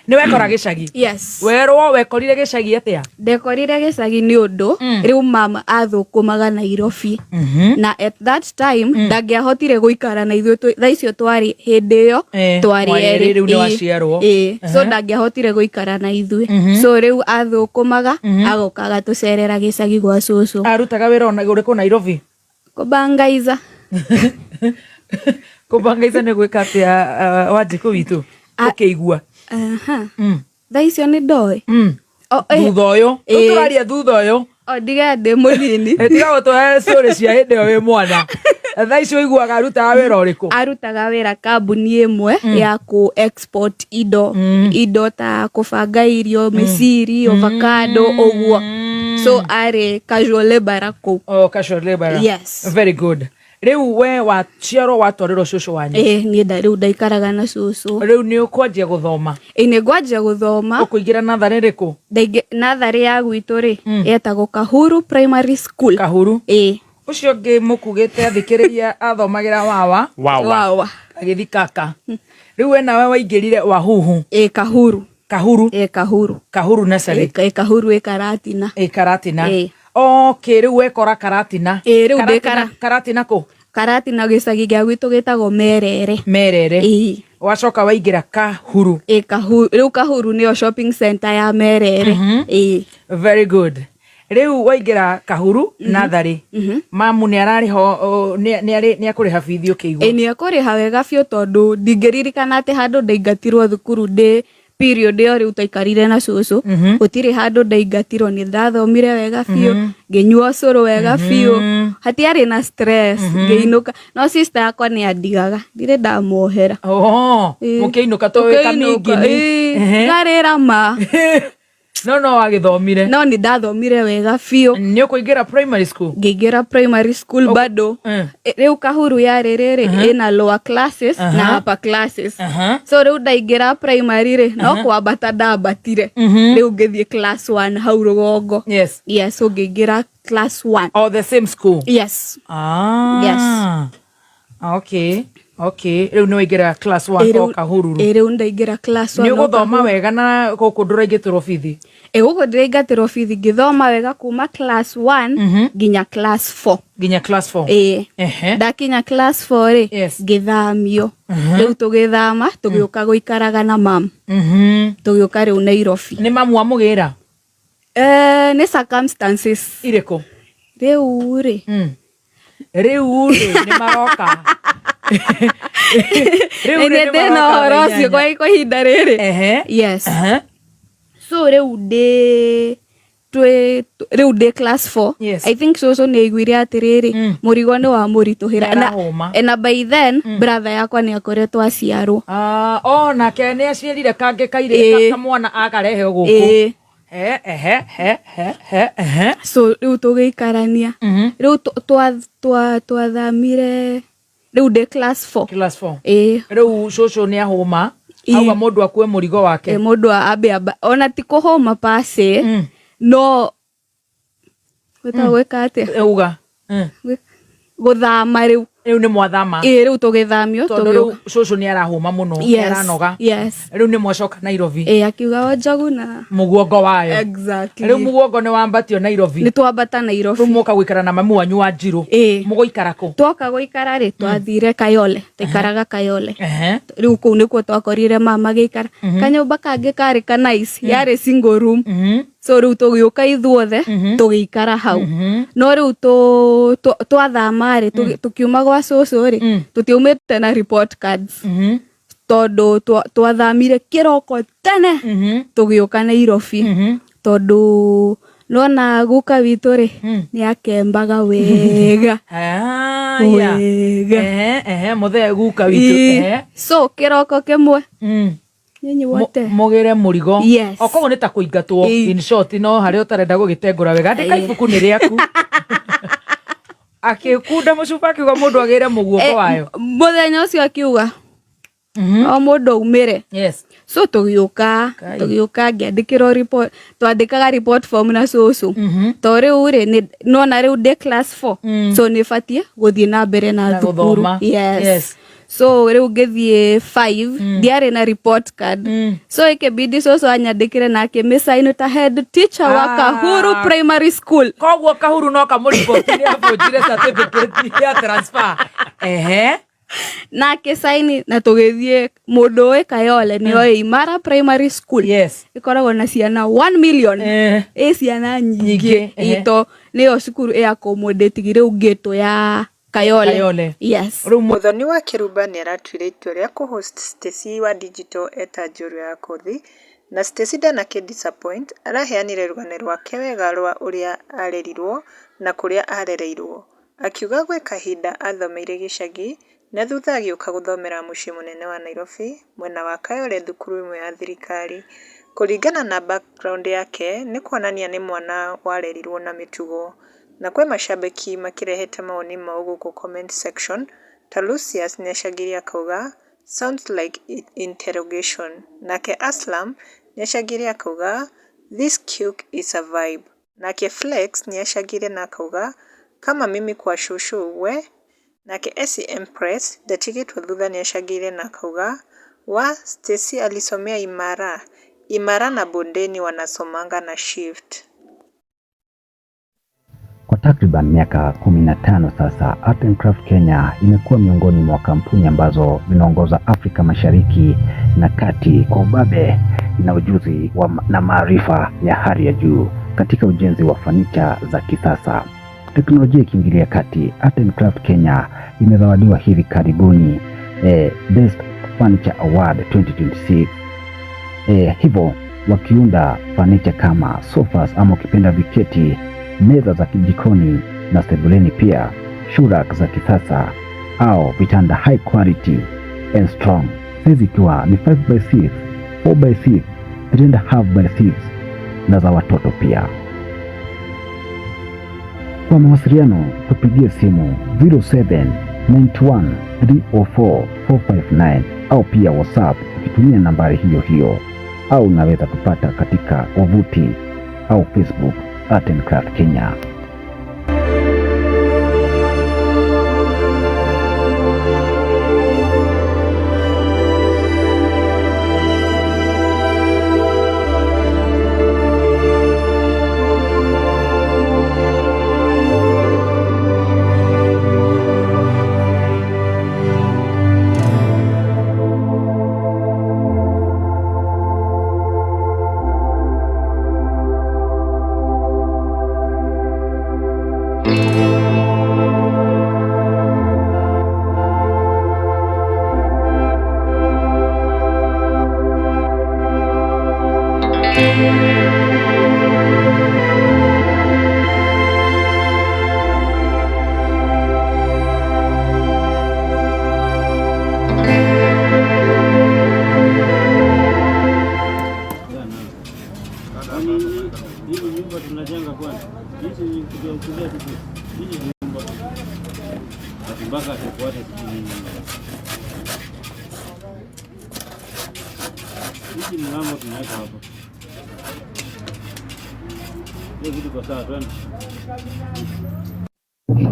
Ni wekora gicagi? Yes. Werwo wekorire gicagi atia? Ndekorire gicagi ni undu riu mama athukumaga Nairobi. Na at that time ndangiahotire guikara na ithuĩ thaa icio twari hindi iyo twari eri riu ni waciarwo. So ndangiahotire guikara na ithuĩ. So riu athukumaga agokaga tucerera gicagi gwa cucu. Arutaga wira ona uriku Nairobi? Kubangaiza. Kubangaiza ni gwika atia Wanjiku witu ukigua? Thaa icio ni ndoi. Thutha uyu turaria thutha uyu ndiga ndi munini. Tiga gutũhe story cia hindi iyo wi mwana. Thaa icio iguaga arutaga wira uriku? Arutaga wira kambuni imwe ya ku export indo ta kubanga irio, miciri, avocado oguo. So are casual labor ku. Casual labor. Yes. Very good. Riu we waciarwo watwarirwo cucu wanyu? Ni riu ndaikaraga na cucu. Riu ni ukwanjia guthoma? Ni ngwanjia guthoma. Ukuingira nathari riku? Nathari ya gwitu ri yetagwo Kahuru Primary School. Kahuru? Ucio ngi mukugite athikiriria athomagira wawa agithi kaka. Riu we nawe waingirire Wahuhu? Kahuru. Kahuru? Kahuru. Kahuru nursery? Kahuru Karatina. Karatina. Okay, riu wekora Karatina? Riu Karatina ku? Karatina gicagi gia gwitu gitagwo Merere. Merere? Wacoka waingira Kahuru? Kahuru. Riu Kahuru niyo shopping center ya Merere. Very good. Riu waingira Kahuru nathari, mamu ni arariho ni akuriha bithi ukigwa? Ni akuriha wega biu tondu ndingiririkana ati handu ndaingatirwo thukuru ndi period iyo riu taikarire na cucu. Gutiri handu ndaingatirwo, ni ndathomire wega biu, nginyua curu wega biu, hatiari na stress, ngiinuka. No sister yakwa ni andigaga, ndire ndamuohera. Mukiinuka to wika mingini? Ngarira ma. No wagithomire? No ni ndathomire wega biu. Ni ukuingira primary school? Ngiingira primary school bado. Riu Kahuru ya riri ina lower classes na upper classes. So riu ndaingira primary ri no kwambata ndambatire. Riu ngithie class 1 hau Rugongo. Yes. So ngiingira class 1. Oh, the same school? Yes. Yes. Okay. Riu ni waingira class 1 o Kahuru? Riu ndaingira class 1. Ni uguthoma wega na guku nduraingitirwo bithi? Guku ndiraingatirwo bithi, ngithoma wega kuma class 1 nginya class 4. Nginya class 4? Ndakinya class 4 ri ngithamio. Riu tugithama tugiuka guikaraga na mam. Tugiuka riu Nairobi. Ni mamu amugira? Ni circumstances iriku? Riu ri ni maroka. Riu ni ndina horo ucio kwa ihinda riri. Yes. So riu ndi class 4. I think so ni aiguire atiriri murigo ni wa murituhira na by then brother yakwa ni akoretwo aciarwo. Nake ni aciarire kange kaire kamwana akarehe guku? So riu tugiikarania. Riu twathamire riu ndi class 4. Class 4? Riu cucu ni ahuma auga mundu akue murigo wake? Mundu ambe ona ti kuhuma pase no gwika atia uga guthama riu ni mwathama? Riu tugithamio riu cucu ni arahuma muno, aranoga. Riu ni mwacoka Nairobi? Akiuga Wanjogu na muguongo wayo? Exactly. Riu muguongo ni wambatio Nairobi? Ni twambata Nairobi. Riu muka guikara na mamu wanyu Wanjiru? Muguikara ku? Twoka guikara ri twathire Kayole, taikaraga Kayole. Riu kuu nikuo twakorire mama giikara kanyumba kangi kari nice, yari single room. So riu tugiuka ithuothe tugiikara hau. No riu twathama ri tukiuma gwa cucu ri tutiumite na report cards tondu twathamire kiroko tene tugiuka Nairobi tondu nona guka witu ri ni akembaga wega. Muthee guka witu. So kiroko kimwe nyinyi wote mugire murigo? Okoguo ni ta kuingatwo. In short, no hari utarenda gugitengura wega ndika ibuku ni riaku. Akikunda mucuba akiuga mundu agire muguoko wayo? Muthenya ucio akiuga o mundu umire. So tugiuka ngiandikirwo report, twandikaga report form na cucu. To riu ri nona riu ndi class 4, so ni batie guthie na mbere na thukuru. so riu ngithie 5 ndiari na report card so ikibidi so anyandikire nake misaino ta head teacher wa Kahuru Primary School koguo Kahuru no kamuripoti ni abojire certificate ya transfer nake saini na tugithie mundu we Kayole ni oi Imara Primary School ikoragwo na ciana 1 million ciana nyingi ito niyo cukuru ya accommodate riu ngito ya Kayole. Yes. Muthoni wa Kiruba ni aratuire itua ria kuhost Stacy wa digital eta njuru ya kothi na Stacy ndanake disappoint araheanire rugano rwake wega rwa uria arerirwo na kuria arereirwo akiuga gwe kahinda athomeire gicagi na thutha agĩũka gũthomera mũciĩ mũnene wa Nairobi mwena wa Kayole thukuru imwe ya thirikari. Kũringana na background yake nĩ kuonania nĩ mwana warerirwo na mĩtugo na kwĩ macambĩki makĩrehete maoni mao gũkũ comment section. Ta Lucius nĩacagirie akauga sounds like interrogation, nake Aslam nĩacagirie akauga this cute is a vibe, nake Flex nĩacagirie na akauga kama mimi kwa shushu we, nake Esi Empress ndatigĩtwo thutha nĩacagiire na akauga wa Stacy alisomea Imara na Bondeni wanasomanga na shift. Kwa takriban miaka 15 sasa, Art and Craft Kenya imekuwa miongoni mwa kampuni ambazo zinaongoza Afrika Mashariki na Kati kwa ubabe na ujuzi na maarifa ya hali ya juu katika ujenzi wa fanicha za kisasa. Teknolojia ikiingilia kati, Art and Craft Kenya imezawadiwa hivi karibuni Best Furniture Award 2026. Hivyo wakiunda fanicha kama sofas ama ukipenda viketi, meza za kijikoni na sebuleni, pia shurak za kisasa au vitanda high quality and strong, size ikiwa ni 5x6, 4x6, 3.5x6 na za watoto pia. Kwa mawasiliano tupigie simu 0791304459 au pia WhatsApp ukitumia nambari hiyo au unaweza kupata katika wavuti au Facebook Art and Craft Kenya.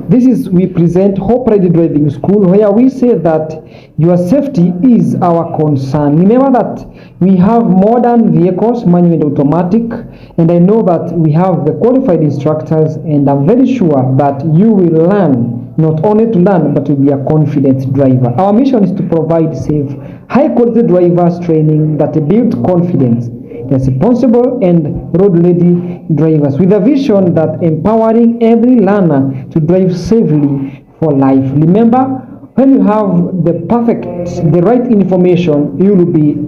This is we present Hope Ready Driving School, where we say that your safety is our concern. Remember that we have modern vehicles, manual and automatic, and I know that we have the qualified instructors, and I'm very sure that you will learn, not only to learn, but to be a confident driver. Our mission is to provide safe, high quality drivers training that build confidence, responsible and road-ready drivers, with a vision that empowering every learner to drive safely for life. Remember, when you have the right information, you will be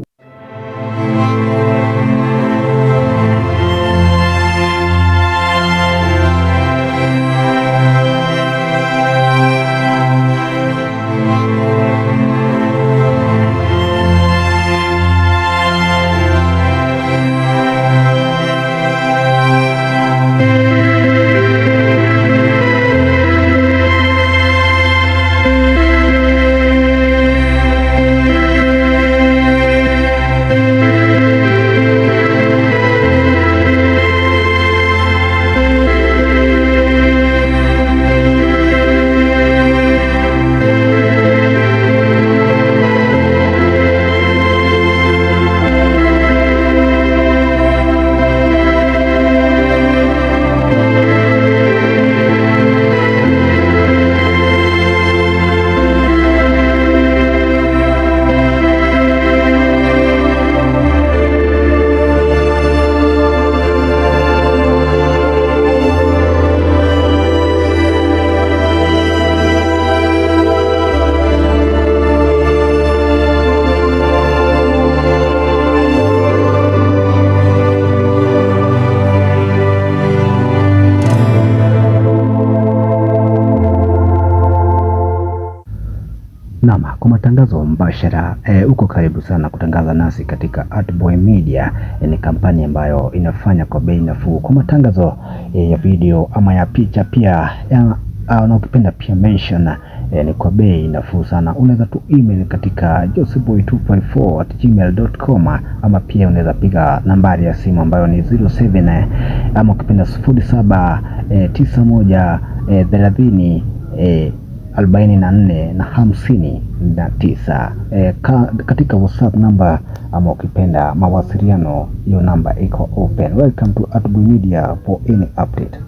kwa matangazo mbashara. Uko karibu sana kutangaza nasi katika Artboy Media. Ni kampani ambayo inafanya kwa bei nafuu kwa matangazo ya video ama ya picha pia na ukipenda pia mention ni kwa bei nafuu sana. Unaweza tu email katika joseboy254@gmail.com ama pia unaweza piga nambari ya simu ambayo ni 07 ama ukipenda 0791304459 katika WhatsApp namba ama ukipenda mawasiliano, hiyo namba iko open. Welcome to Artboy Media for any update.